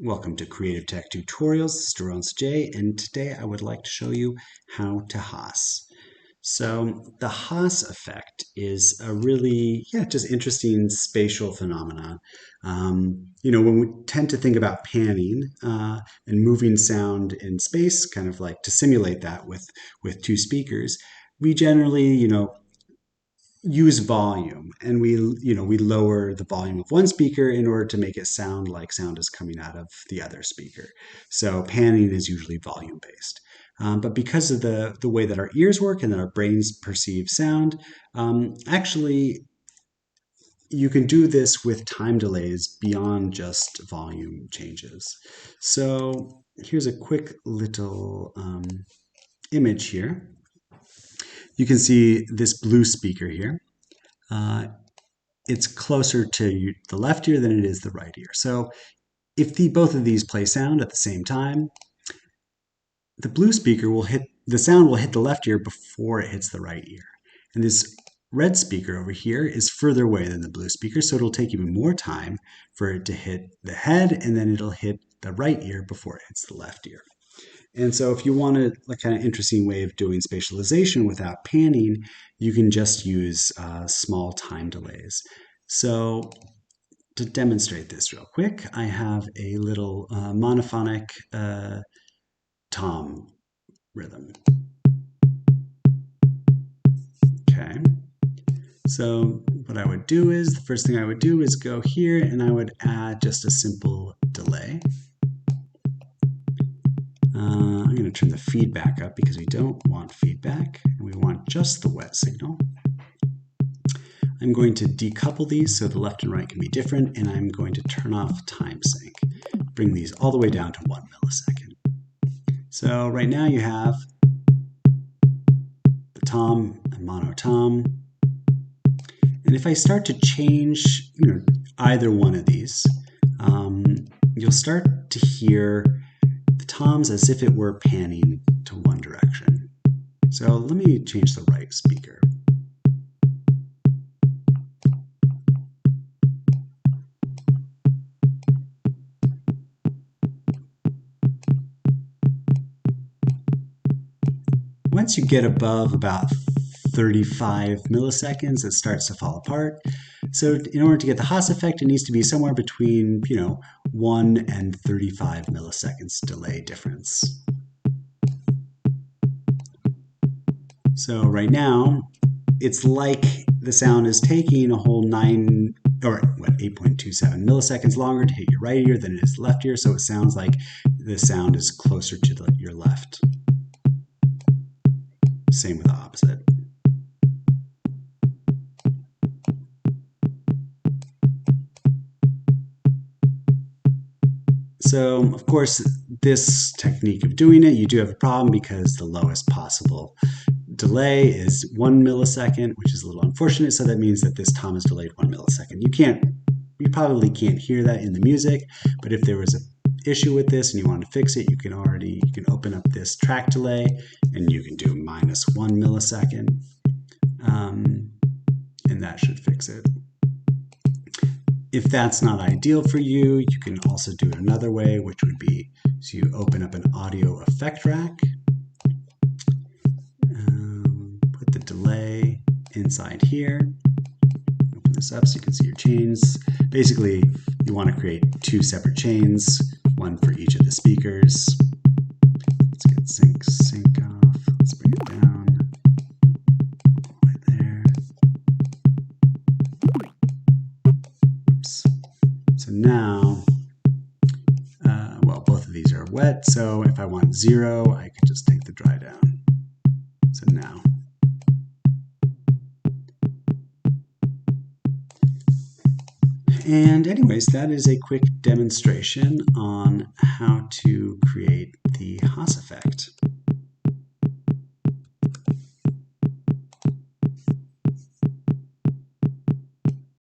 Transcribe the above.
Welcome to Creative Tech Tutorials. This is Durance J, and today I would like to show you how to Haas. So the Haas effect is a really, just interesting spatial phenomenon. When we tend to think about panning and moving sound in space, kind of like to simulate that with two speakers, we generally, use volume, and we lower the volume of one speaker in order to make it sound like sound is coming out of the other speaker. So panning is usually volume based. But because of the way that our ears work and that our brains perceive sound, actually you can do this with time delays beyond just volume changes. So here's a quick little image here. You can see this blue speaker here. It's closer to the left ear than it is the right ear. So if both of these play sound at the same time, the blue speaker the sound will hit the left ear before it hits the right ear. And this red speaker over here is further away than the blue speaker, so it'll take even more time for it to hit the head, and then it'll hit the right ear before it hits the left ear. And so if you want a kind of interesting way of doing spatialization without panning, you can just use small time delays. So to demonstrate this real quick, I have a little monophonic tom rhythm. Okay. So what I would do is, the first thing I would do is go here and I would add just a simple delay. I'm going to turn the feedback up because we don't want feedback, and we want just the wet signal. I'm going to decouple these so the left and right can be different, and I'm going to turn off time sync. Bring these all the way down to 1 millisecond. So right now you have the tom and monotom. And if I start to change either one of these, you'll start to hear the toms as if it were panning to one direction. So let me change the right speaker. Once you get above about 35 milliseconds, it starts to fall apart. So in order to get the Haas effect, it needs to be somewhere between 1 and 35 milliseconds delay difference. So right now, it's like the sound is taking a whole 8.27 milliseconds longer to hit your right ear than it is left ear. So it sounds like the sound is closer to your left. Same with the opposite. So, of course, this technique of doing it, you do have a problem because the lowest possible delay is 1 millisecond, which is a little unfortunate. So that means that this tom is delayed 1 millisecond. You probably can't hear that in the music, but if there was an issue with this and you want to fix it, you can open up this track delay and you can do -1 millisecond, and that should fix it. If that's not ideal for you, you can also do it another way, which would be, so you open up an audio effect rack, put the delay inside here, open this up so you can see your chains. Basically, you want to create 2 separate chains, one for each of the speakers. Let's get sync off. Let's bring it down. Right there. Oops. So now, both of these are wet. So if I want 0, I could just take the dry down. So now. And anyways, that is a quick demonstration on how to create the Haas effect.